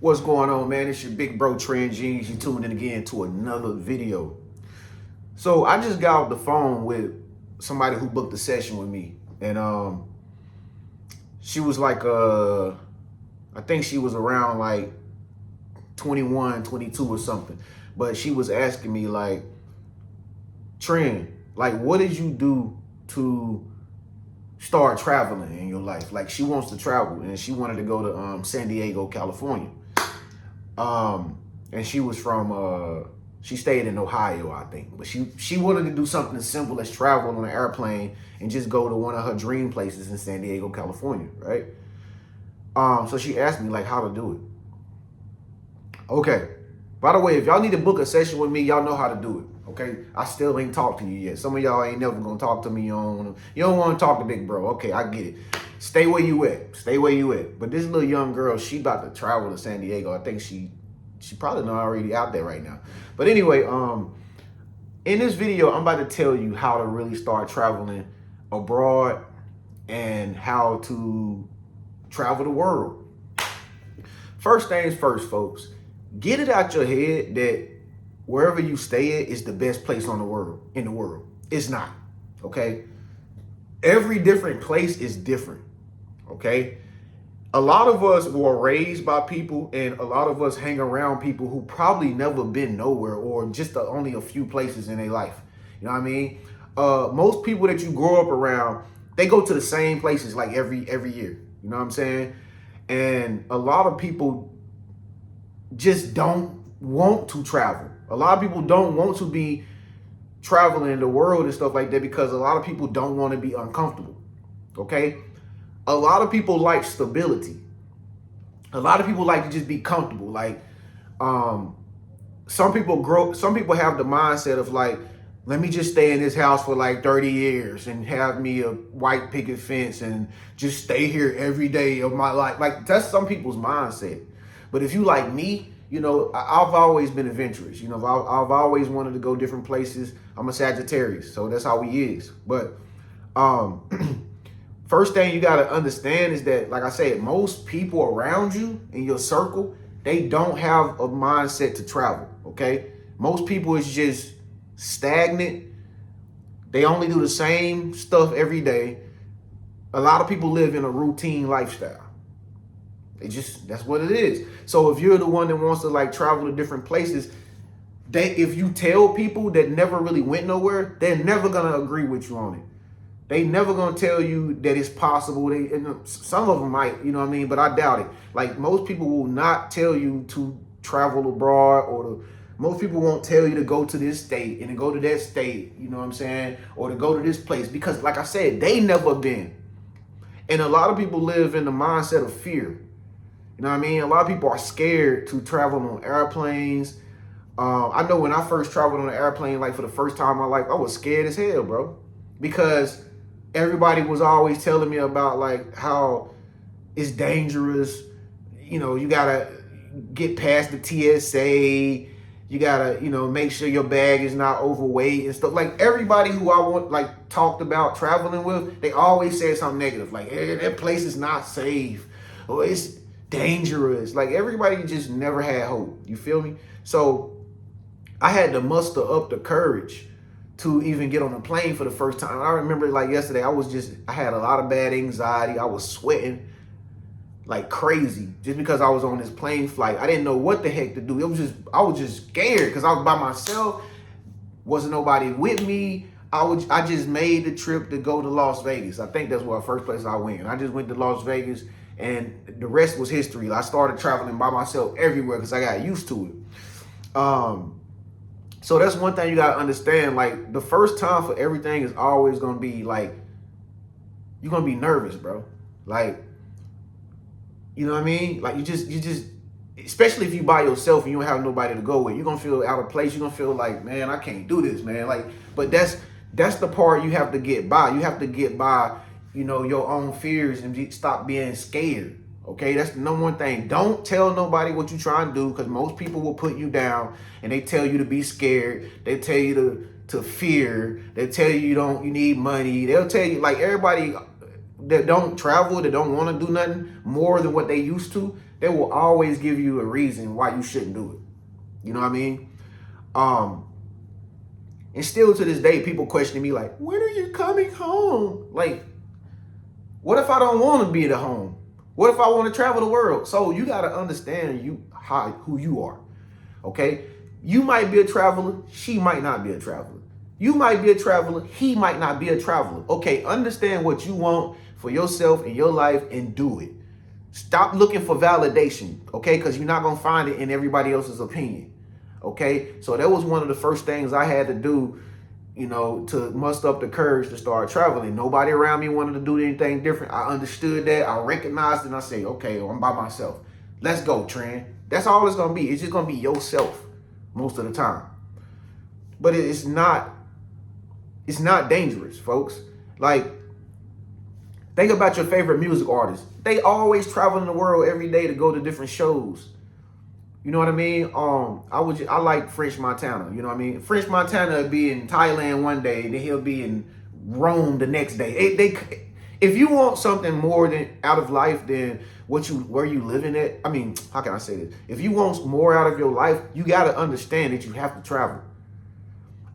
What's going on, man? It's your big bro Trens. You tuned in again to another video. So I just got off the phone with somebody who booked a session with me, and she was like I think she was around like 21, 22 or something. But she was asking me like, Tren, like what did you do to start traveling in your life? Like she wants to travel and she wanted to go to San Diego, California. And she was from she stayed in Ohio, I think. But she wanted to do something as simple as travel on an airplane and just go to one of her dream places in San Diego, California, right? So she asked me like how to do it. Okay. By the way, if y'all need to book a session with me, y'all know how to do it. Okay. I still ain't talked to you yet. Some of y'all ain't never gonna talk to me. You don't want to talk to Big Bro. Okay, I get it. Stay where you at. Stay where you at. But this little young girl, she about to travel to San Diego. I think she probably not already out there right now. But anyway, in this video, I'm about to tell you how to really start traveling abroad and how to travel the world. First things first, folks. Get it out your head that wherever you stay at is the best place in the world. It's not, okay? Every different place is different, okay? A lot of us were raised by people and a lot of us hang around people who probably never been nowhere or just only a few places in their life. You know what I mean? Most people that you grow up around, they go to the same places like every year. You know what I'm saying? And a lot of people just don't want to travel. A lot of people don't want to be traveling the world and stuff like that because a lot of people don't want to be uncomfortable. Okay? A lot of people like stability. A lot of people like to just be comfortable. Like some people have the mindset of like, let me just stay in this house for like 30 years and have me a white picket fence and just stay here every day of my life. Like that's some people's mindset. But if you like me, you know, I've always been adventurous. You know, I've always wanted to go different places. I'm a Sagittarius, so that's how we is. But first thing you got to understand is that, like I said, most people around you in your circle, they don't have a mindset to travel, okay? Most people is just stagnant. They only do the same stuff every day. A lot of people live in a routine lifestyle. That's what it is. So if you're the one that wants to like travel to different places, if you tell people that never really went nowhere, they're never gonna agree with you on it. They never gonna tell you that it's possible. Some of them might, you know what I mean, but I doubt it. Like most people will not tell you to travel abroad, most people won't tell you to go to this state and to go to that state, you know what I'm saying, or to go to this place because, like I said, they never been. And a lot of people live in the mindset of fear. You know what I mean? A lot of people are scared to travel on airplanes. I know when I first traveled on an airplane, like for the first time in my life, I was scared as hell, bro. Because everybody was always telling me about like how it's dangerous. You know, you gotta get past the TSA. You gotta, you know, make sure your bag is not overweight and stuff. Like everybody who I talked about traveling with, they always said something negative. Like, hey, that place is not safe. Or it's dangerous. Like everybody just never had hope. You feel me? So I had to muster up the courage to even get on a plane for the first time. I remember like yesterday, I had a lot of bad anxiety. I was sweating like crazy just because I was on this plane flight. I didn't know what the heck to do. I was just scared because I was by myself. Wasn't nobody with me. I just made the trip to go to Las Vegas. I think that's where the first place I went. I just went to Las Vegas and the rest was history. I started traveling by myself everywhere because I got used to it. So that's one thing you got to understand. Like the first time for everything is always going to be like, you're going to be nervous, bro. Like, you know what I mean? Like you just, especially if you by yourself and you don't have nobody to go with, you're going to feel out of place. You're going to feel like, man, I can't do this, man. Like, but that's the part you have to get by. You have to get by, you know, your own fears and stop being scared. Okay, that's the number one thing. Don't tell nobody what you're trying to do because most people will put you down and they tell you to be scared. They tell you to fear. They tell you you need money. They'll tell you, like everybody that don't travel, that don't want to do nothing more than what they used to, they will always give you a reason why you shouldn't do it. You know what I mean? And still to this day, people question me like, when are you coming home? Like, what if I don't want to be at home? What if I want to travel the world? So you got to understand who you are, okay? You might be a traveler. She might not be a traveler. You might be a traveler. He might not be a traveler. Okay, understand what you want for yourself and your life and do it. Stop looking for validation, okay? Because you're not going to find it in everybody else's opinion, okay? So that was one of the first things I had to do, you know, to muster up the courage to start traveling. Nobody around me wanted to do anything different. I understood that. I recognized it, and I say, okay, I'm by myself. Let's go, Tren. That's all it's going to be. It's just going to be yourself most of the time. But it's not dangerous, folks. Like, think about your favorite music artists. They always travel in the world every day to go to different shows. You know what I mean? I like French Montana. You know what I mean? French Montana will be in Thailand one day, then he'll be in Rome the next day. If you want something more than out of life than where you living at, I mean, how can I say this? If you want more out of your life, you got to understand that you have to travel.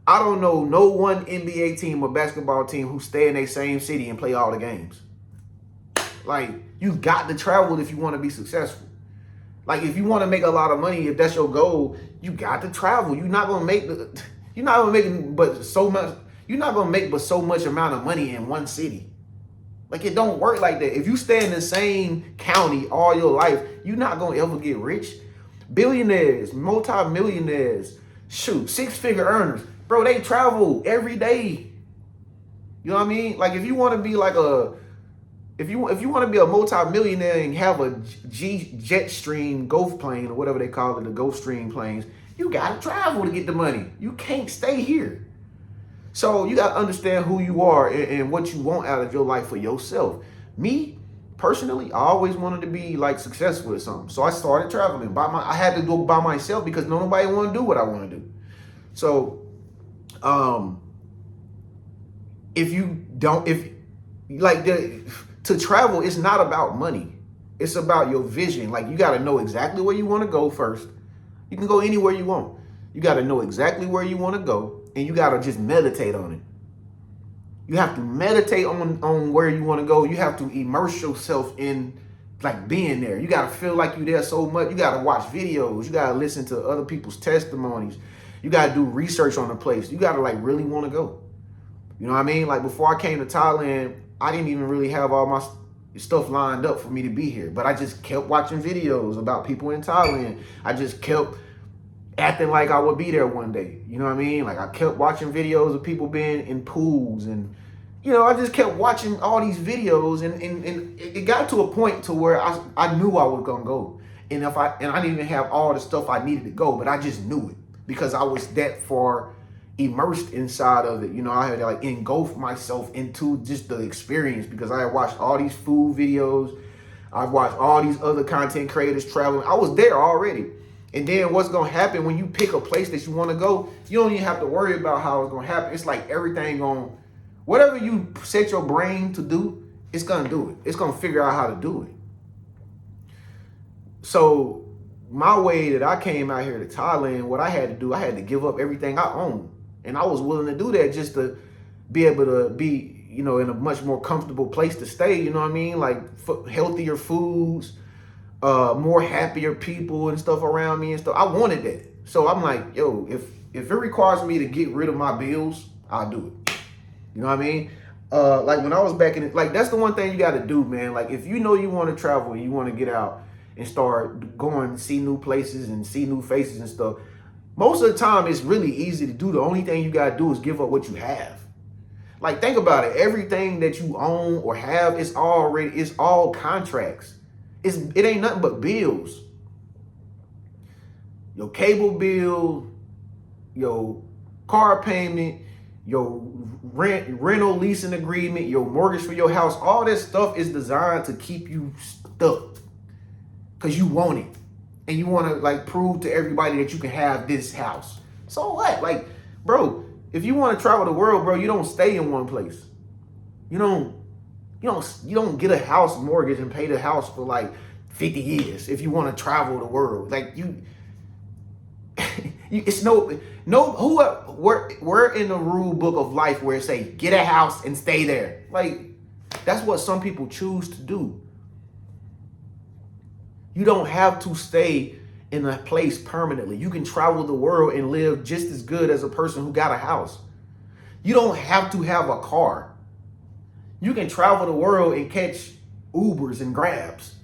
I don't know no one NBA team or basketball team who stay in their same city and play all the games. Like, you got to travel if you want to be successful. Like, if you want to make a lot of money, if that's your goal, you got to travel. You're not gonna make but so much amount of money in one city. Like, it don't work like that. If you stay in the same county all your life, you're not gonna ever get rich. Billionaires, multi-millionaires, shoot, six-figure earners, bro, they travel every day. You know what I mean? Like, if you want to be like if you want to be a multi-millionaire and have a Jetstream Gulf plane or whatever they call it, the Gulfstream planes, you got to travel to get the money. You can't stay here. So you got to understand who you are and what you want out of your life for yourself. Me, personally, I always wanted to be like successful at something. So I started traveling. I had to go by myself because nobody want to do what I want to do. So to travel, it's not about money. It's about your vision. Like, you got to know exactly where you want to go first. You can go anywhere you want. You got to know exactly where you want to go, and you got to just meditate on it. You have to meditate on where you want to go. You have to immerse yourself in, like, being there. You got to feel like you're there so much. You got to watch videos. You got to listen to other people's testimonies. You got to do research on the place. You got to, like, really want to go. You know what I mean? Like, before I came to Thailand, I didn't even really have all my stuff lined up for me to be here. But I just kept watching videos about people in Thailand. I just kept acting like I would be there one day. You know what I mean? Like, I kept watching videos of people being in pools. And, you know, I just kept watching all these videos. And it got to a point to where I knew I was going to go. And I didn't even have all the stuff I needed to go. But I just knew it because I was that far immersed inside of it. You know, I had to like engulf myself into just the experience because I had watched all these food videos. I've watched all these other content creators traveling. I was there already. And then what's going to happen when you pick a place that you want to go, you don't even have to worry about how it's going to happen. It's like everything whatever you set your brain to do, it's going to do it. It's going to figure out how to do it. So my way that I came out here to Thailand, what I had to do, I had to give up everything I own. And I was willing to do that just to be able to be, you know, in a much more comfortable place to stay. You know what I mean? Like healthier foods, more happier people and stuff around me and stuff. I wanted that. So I'm like, yo, if it requires me to get rid of my bills, I'll do it. You know what I mean? Like when I was back in it, like that's the one thing you got to do, man. Like if you know you want to travel and you want to get out and start going, see new places and see new faces and stuff, most of the time, it's really easy to do. The only thing you got to do is give up what you have. Like, think about it. Everything that you own or have, it's all contracts. It ain't nothing but bills. Your cable bill, your car payment, your rental leasing agreement, your mortgage for your house, all this stuff is designed to keep you stuck because you want it. And you want to like prove to everybody that you can have this house. So what? Like, bro, if you want to travel the world, bro, you don't stay in one place. You don't get a house mortgage and pay the house for like 50 years if you want to travel the world. Like it's we're in the rule book of life where it say get a house and stay there. Like that's what some people choose to do. You don't have to stay in a place permanently. You can travel the world and live just as good as a person who got a house. You don't have to have a car. You can travel the world and catch Ubers and Grabs.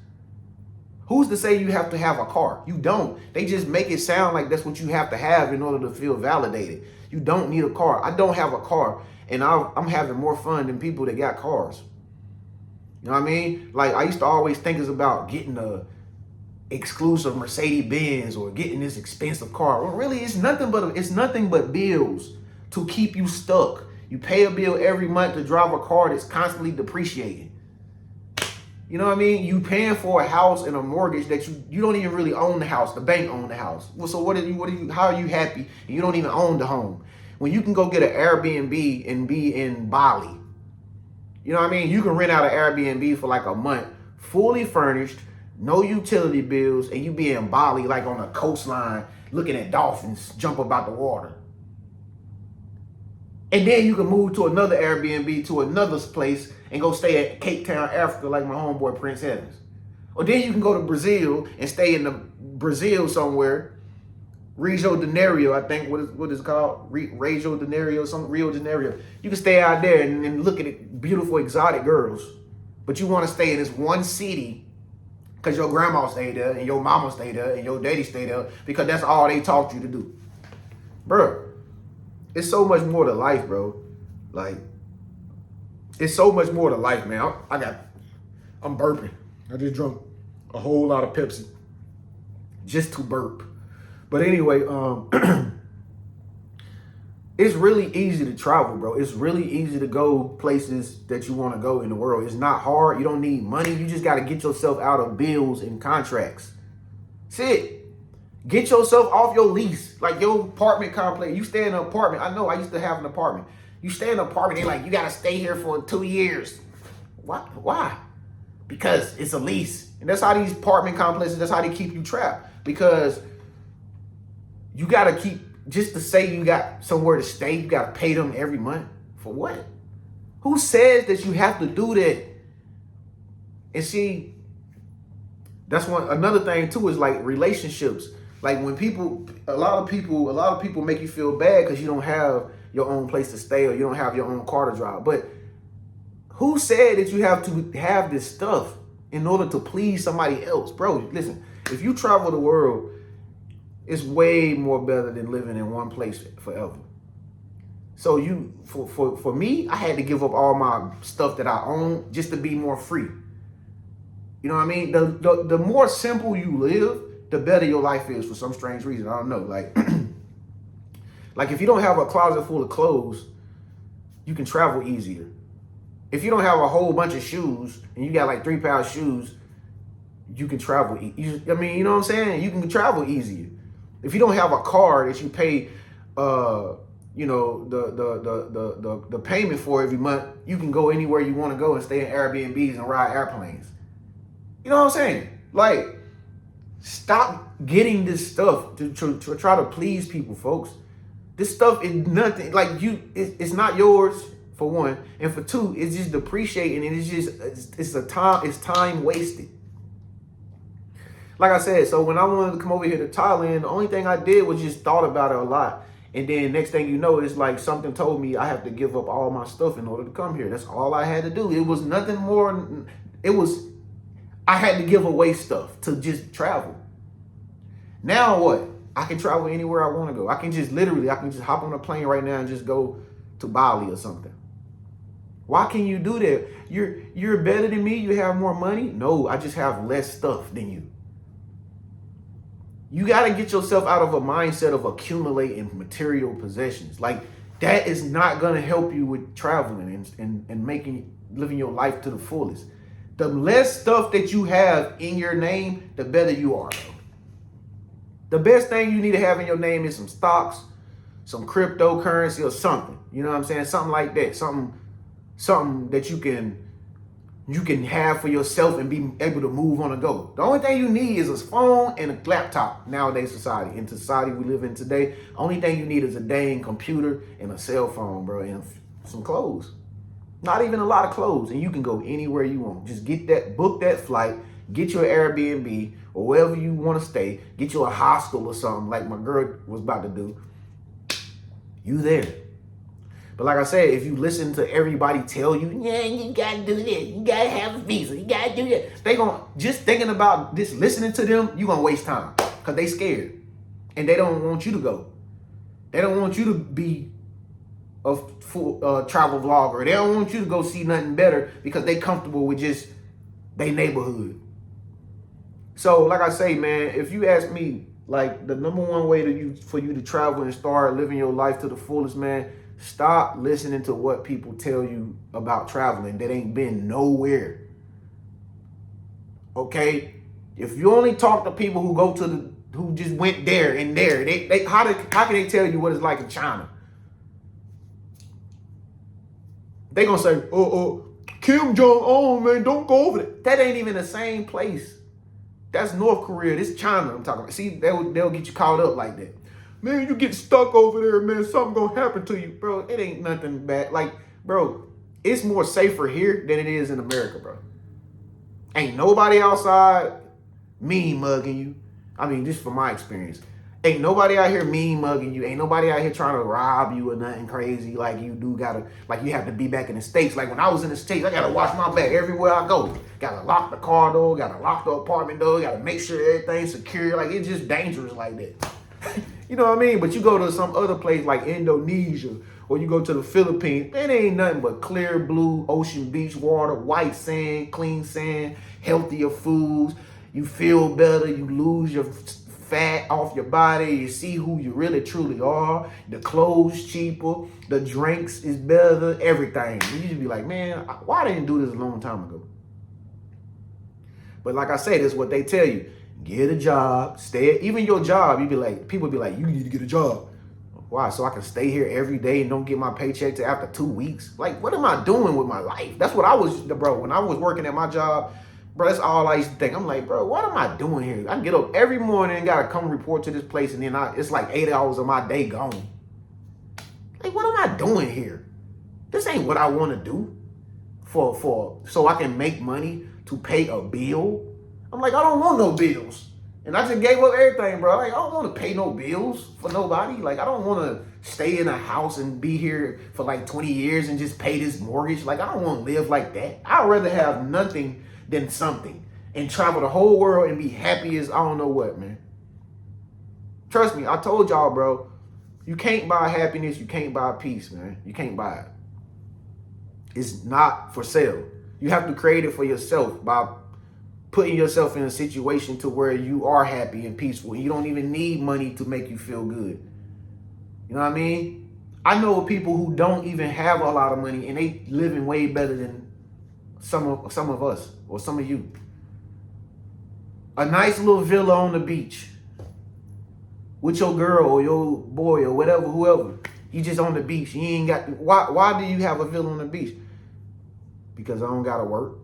Who's to say you have to have a car? You don't. They just make it sound like that's what you have to have in order to feel validated. You don't need a car. I don't have a car, and I'm having more fun than people that got cars. You know what I mean? Like I used to always think it's about getting a exclusive Mercedes Benz or getting this expensive car. Well, really, it's nothing but bills to keep you stuck. You pay a bill every month to drive a car that's constantly depreciating. You know what I mean? You paying for a house and a mortgage that you don't even really own the house. The bank own the house. Well, so how are you happy and you don't even own the home? When you can go get an Airbnb and be in Bali. You know what I mean? You can rent out an Airbnb for like a month, fully furnished, no utility bills, and you be in Bali like on a coastline looking at dolphins jump about the water. And then you can move to another Airbnb to another place and go stay at Cape Town, Africa, like my homeboy Prince Evans. Or then you can go to Brazil and stay in the Brazil somewhere, Rio de Janeiro, I think what is it called? Rio de Janeiro. You can stay out there and look at it, beautiful exotic girls. But you want to stay in this one city because your grandma stayed there and your mama stayed there and your daddy stayed there because that's all they taught you to do. Bro, it's so much more to life, bro. Like, it's so much more to life, man. I'm burping. I just drunk a whole lot of Pepsi just to burp. But anyway, it's really easy to travel, bro. It's really easy to go places that you want to go in the world. It's not hard. You don't need money. You just got to get yourself out of bills and contracts. That's it. Get yourself off your lease. Like your apartment complex. You stay in an apartment. I know I used to have an apartment. You stay in an apartment, they're like, you got to stay here for 2 years. What? Why? Because it's a lease. And that's how these apartment complexes, that's how they keep you trapped. Because you got to keep, just to say you got somewhere to stay, you got to pay them every month. For what? Who says that you have to do that? And see, that's another thing too is like relationships. Like when a lot of people make you feel bad because you don't have your own place to stay or you don't have your own car to drive. But who said that you have to have this stuff in order to please somebody else? Bro, listen, if you travel the world, it's way more better than living in one place forever. So for me, I had to give up all my stuff that I own just to be more free. You know what I mean? The more simple you live, the better your life is for some strange reason. I don't know. Like, like if you don't have a closet full of clothes, you can travel easier. If you don't have a whole bunch of shoes and you got like 3 pairs of shoes, you can travel. You know what I'm saying? You can travel easier. If you don't have a car that you pay, the payment for every month, you can go anywhere you want to go and stay in Airbnbs and ride airplanes. You know what I'm saying? Like, stop getting this stuff to try to please people, folks. This stuff is nothing. Like it's not yours, for one, and for two, it's just depreciating, and it's time wasted. Like I said, so when I wanted to come over here to Thailand, the only thing I did was just thought about it a lot. And then next thing you know, it's like something told me I have to give up all my stuff in order to come here. That's all I had to do. It was nothing more. I had to give away stuff to just travel. Now what? I can travel anywhere I want to go. I can just hop on a plane right now and just go to Bali or something. Why can you do that? You're better than me. You have more money. No, I just have less stuff than you. You got to get yourself out of a mindset of accumulating material possessions. Like that is not going to help you with traveling and living your life to the fullest. The less stuff that you have in your name, the better you are. The best thing you need to have in your name is some stocks, some cryptocurrency or something. You know what I'm saying? Something like that. Something that you can you can have for yourself and be able to move on the go. The only thing you need is a phone and a laptop nowadays society. In the society we live in today, only thing you need is a dang computer and a cell phone, bro, and some clothes. Not even a lot of clothes, and you can go anywhere you want. Just book that flight, get your Airbnb or wherever you want to stay, get you a hostel or something like my girl was about to do. You there. But like I said, if you listen to everybody tell you, yeah, you gotta do this, you gotta have a visa, you gotta do that, they gonna, just thinking about this, listening to them, you gonna waste time because they scared and they don't want you to go. They don't want you to be a full travel vlogger. They don't want you to go see nothing better because they comfortable with just their neighborhood. So like I say, man, if you ask me, like the number one way for you to travel and start living your life to the fullest, man, stop listening to what people tell you about traveling that ain't been nowhere. Okay? If you only talk to people who go to who just went there and there, how can they tell you what it's like in China? They gonna say, Kim Jong-un, man, don't go over there. That ain't even the same place. That's North Korea. This China I'm talking about. See, they'll get you caught up like that. Man, you get stuck over there, man. Something gonna happen to you, bro. It ain't nothing bad. Like, bro, it's more safer here than it is in America, bro. Ain't nobody outside mean mugging you. I mean, just from my experience. Ain't nobody out here mean mugging you. Ain't nobody out here trying to rob you or nothing crazy like you have to be back in the States. Like when I was in the States, I gotta watch my back everywhere I go. Gotta lock the car door, gotta lock the apartment door, gotta make sure everything's secure. Like it's just dangerous like that. You know what I mean? But you go to some other place like Indonesia or you go to the Philippines, it ain't nothing but clear blue ocean beach water, white sand, clean sand, healthier foods. You feel better, you lose your fat off your body, you see who you really truly are, the clothes cheaper, the drinks is better, everything. You just be like, man, why didn't do this a long time ago? But like I say, this is what they tell you. Get a job, stay, even your job, people be like, you need to get a job. Why? So I can stay here every day and don't get my paycheck till after 2 weeks? Like, what am I doing with my life? That's what I was, bro, when I was working at my job, bro, that's all I used to think. I'm like, bro, what am I doing here? I get up every morning and gotta come report to this place, and then it's like 8 hours of my day gone. Like, what am I doing here? This ain't what I want to do so I can make money to pay a bill. I'm like, I don't want no bills. And I just gave up everything, bro. Like, I don't want to pay no bills for nobody. Like, I don't want to stay in a house and be here for like 20 years and just pay this mortgage. Like, I don't want to live like that. I'd rather have nothing than something and travel the whole world and be happy as I don't know what, man. Trust me, I told y'all, bro, you can't buy happiness, you can't buy peace, man. You can't buy it. It's not for sale. You have to create it for yourself by putting yourself in a situation to where you are happy and peaceful. You don't even need money to make you feel good. You know what I mean? I know people who don't even have a lot of money and they living way better than some of us or some of you. A nice little villa on the beach with your girl or your boy or whatever, whoever. You just on the beach. You ain't got, why do you have a villa on the beach? Because I don't gotta work.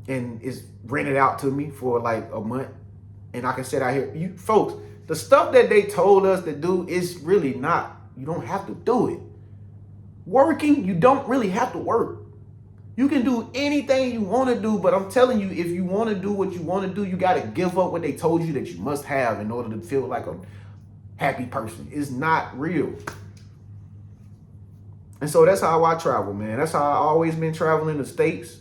And it's rented out to me for like a month. And I can sit out here. You folks, the stuff that they told us to do is really not, you don't have to do it. Working, you don't really have to work. You can do anything you want to do, but I'm telling you, if you want to do what you want to do, you got to give up what they told you that you must have in order to feel like a happy person. It's not real. And so that's how I travel, man. That's how I always been traveling the States.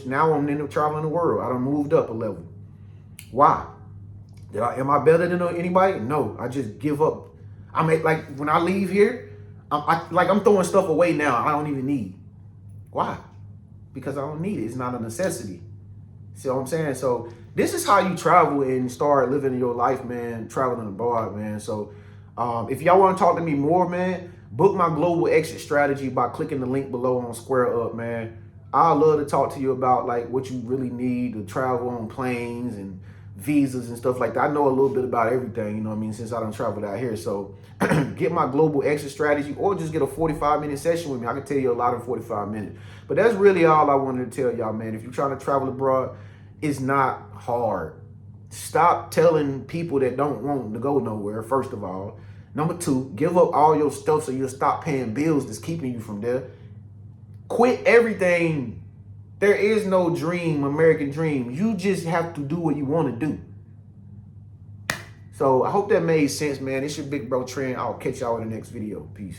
Now I'm in traveling the world. I done moved up a level. Why? Am I better than anybody? No, I just give up. Like when I leave here, I'm throwing stuff away now I don't even need. Why? Because I don't need it. It's not a necessity. See what I'm saying? So this is how you travel and start living your life, man, traveling abroad, man. So if y'all want to talk to me more, man, book my global exit strategy by clicking the link below on Square Up, man. I'd love to talk to you about like what you really need to travel on planes and visas and stuff like that. I know a little bit about everything, you know what I mean, since I done traveled out here. So get my global exit strategy, or just get a 45-minute session with me. I can tell you a lot in 45 minutes. But that's really all I wanted to tell y'all, man. If you're trying to travel abroad, it's not hard. Stop telling people that don't want to go nowhere, first of all. Number two, give up all your stuff so you'll stop paying bills that's keeping you from there. Quit everything. There is no dream, American dream. You just have to do what you want to do. So I hope that made sense, man. It's your big bro Tren. I'll catch y'all in the next video. Peace.